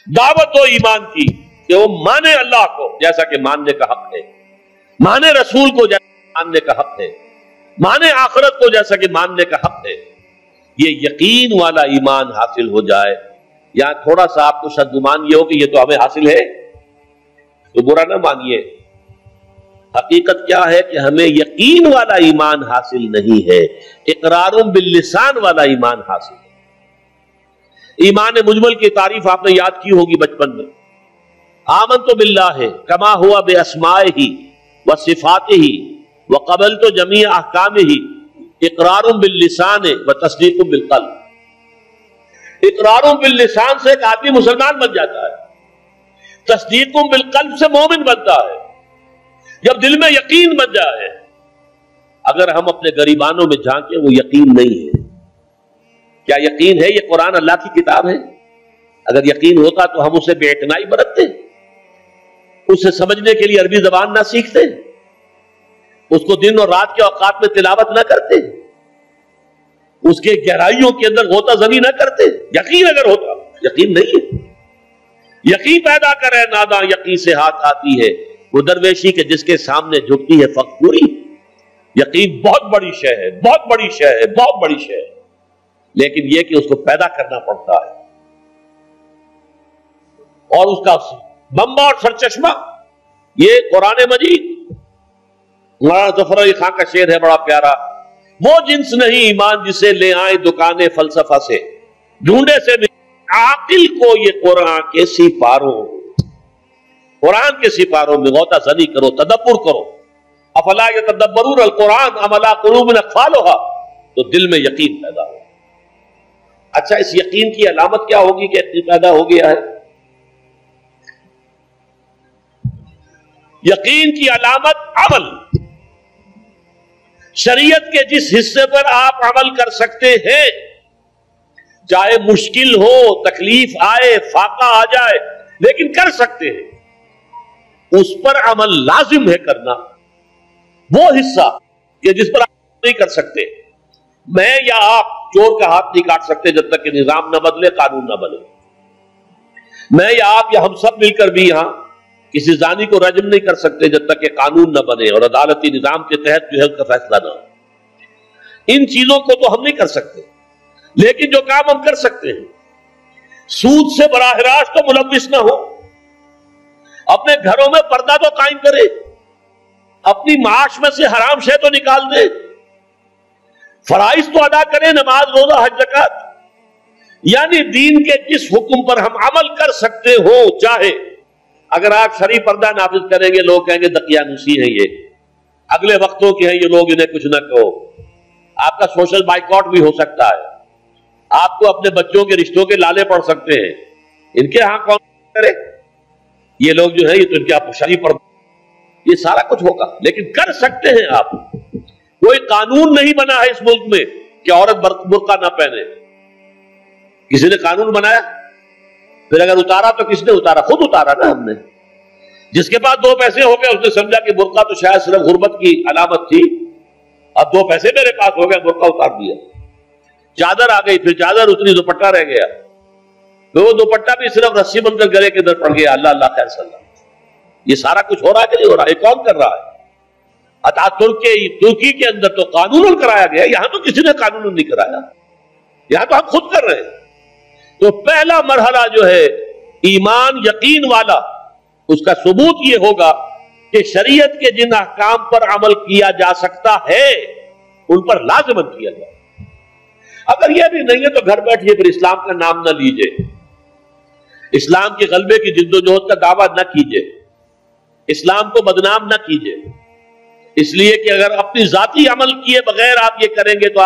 دعوت ہو ایمان کی کہ وہ مانے اللہ کو جیسا کہ ماننے کا حق ہے، مانے رسول کو جیسا ماننے کا حق ہے، مانے آخرت کو جیسا کہ ماننے کا حق ہے. یہ یقین والا ایمان حاصل ہو جائے. یا تھوڑا سا آپ کو شک گمان یہ ہو کہ یہ تو ہمیں حاصل ہے تو برا نہ مانیے. حقیقت کیا ہے کہ ہمیں یقین والا ایمان حاصل نہیں ہے، اقرار باللسان والا ایمان حاصل ہے. ایمان مجمل کی تعریف آپ نے یاد کی ہوگی بچپن میں. آمنت باللہ کما ہوا باسمائہ وصفاتہ وقبلت جمیع احکامہ اقرار باللسان وتصدیق بالقلب. اقرار باللسان سے ایک آدمی مسلمان بن جاتا ہے، تصدیق بالقلب سے مومن بنتا ہے. جب دل میں یقین بن جائے، اگر ہم اپنے گریبانوں میں جھانکیں وہ یقین نہیں ہے. کیا یقین ہے یہ قرآن اللہ کی کتاب ہے؟ اگر یقین ہوتا تو ہم اسے بے اعتنائی برتتے، اسے سمجھنے کے لیے عربی زبان نہ سیکھتے، اس کو دن اور رات کے اوقات میں تلاوت نہ کرتے، اس کے گہرائیوں کے اندر غوطہ زنی نہ کرتے. یقین اگر ہوتا، یقین نہیں ہے. یقین پیدا کرے ناداں یقین سے ہاتھ آتی ہے، وہ درویشی کے جس کے سامنے جھکتی ہے فقوری. یقین بہت بڑی شے ہے، بہت بڑی شے ہے، بہت بڑی شے ہے، لیکن یہ کہ اس کو پیدا کرنا پڑتا ہے. اور اس کا بمبا اور سرچشمہ یہ قرآن مجید. مولانا ظفر علی خان کا شعر ہے بڑا پیارا. وہ جنس نہیں ایمان جسے لے آئے دکانیں فلسفہ سے، ڈھونڈے سے عاقل کو یہ قرآن کے سپاروں. قرآن کے سپاروں میں غوطہ زنی کرو، تدبر کرو. افلا یتدبرون القرآن ام علی قلوب اقفالھا، تو دل میں یقین پیدا ہو. اچھا، اس یقین کی علامت کیا ہوگی کہ یقین پیدا ہو گیا ہے؟ یقین کی علامت عمل. شریعت کے جس حصے پر آپ عمل کر سکتے ہیں، چاہے مشکل ہو، تکلیف آئے، فاقہ آ جائے، لیکن کر سکتے ہیں، اس پر عمل لازم ہے کرنا. وہ حصہ کہ جس پر آپ نہیں کر سکتے، میں یا آپ چور کا ہاتھ نہیں کاٹ سکتے جب تک کہ نظام نہ بدلے، قانون نہ بدلے. میں یا آپ یا ہم سب مل کر بھی یہاں کسی زانی کو رجم نہیں کر سکتے جب تک کہ قانون نہ بنے اور عدالتی نظام کے تحت جو ہے اس کا فیصلہ نہ ہو. ان چیزوں کو تو ہم نہیں کر سکتے، لیکن جو کام ہم کر سکتے ہیں، سود سے براہ راست تو ملوث نہ ہو، اپنے گھروں میں پردہ تو قائم کرے، اپنی معاش میں سے حرام شے تو نکال دے، فرائض تو ادا کرے، نماز، روزہ، حج، زکات. یعنی دین کے جس حکم پر ہم عمل کر سکتے ہو، چاہے اگر آپ شرعی پردہ نافذ کریں گے لوگ کہیں گے دقیانوسی ہیں، یہ اگلے وقتوں کے ہیں، یہ لوگ انہیں کچھ نہ کہو. آپ کا سوشل بائیکاٹ بھی ہو سکتا ہے، آپ کو اپنے بچوں کے رشتوں کے لالے پڑ سکتے ہیں. ان کے ہاں کون کرے؟ یہ لوگ جو ہے یہ تو ان کے آپ شرعی پردہ، یہ سارا کچھ ہوگا، لیکن کر سکتے ہیں آپ. کوئی قانون نہیں بنا ہے اس ملک میں کہ عورت برقع نہ پہنے. کسی نے قانون بنایا؟ پھر اگر اتارا تو کس نے اتارا؟ خود اتارا نا ہم نے. جس کے پاس دو پیسے ہو گئے اس نے سمجھا کہ برقع تو شاید صرف غربت کی علامت تھی، اب دو پیسے میرے پاس ہو گئے، برقع اتار دیا. چادر آ گئی، پھر چادر اتنی، دوپٹہ رہ گیا، پھر وہ دوپٹہ بھی صرف رسی بن کر گلے کے اندر پڑ گیا. اللہ اللہ خیر صلی اللہ. یہ سارا کچھ ہو رہا ہے کہ نہیں ہو رہا؟ یہ کون کر رہا ہے؟ ترکی کے اندر تو قانون کرایا گیا، یہاں تو کسی نے قانون نہیں کرایا، یہاں تو ہم خود کر رہے ہیں. تو پہلا مرحلہ جو ہے ایمان یقین والا، اس کا ثبوت یہ ہوگا کہ شریعت کے جن احکام پر عمل کیا جا سکتا ہے ان پر لازماً کیا جائے. اگر یہ بھی نہیں ہے تو گھر بیٹھیے، پھر اسلام کا نام نہ لیجئے، اسلام کے غلبے کی جد و جہد کا دعویٰ نہ کیجئے، اسلام کو بدنام نہ کیجئے. اس لیے کہ اگر اپنی ذاتی عمل کیے بغیر آپ یہ کریں گے تو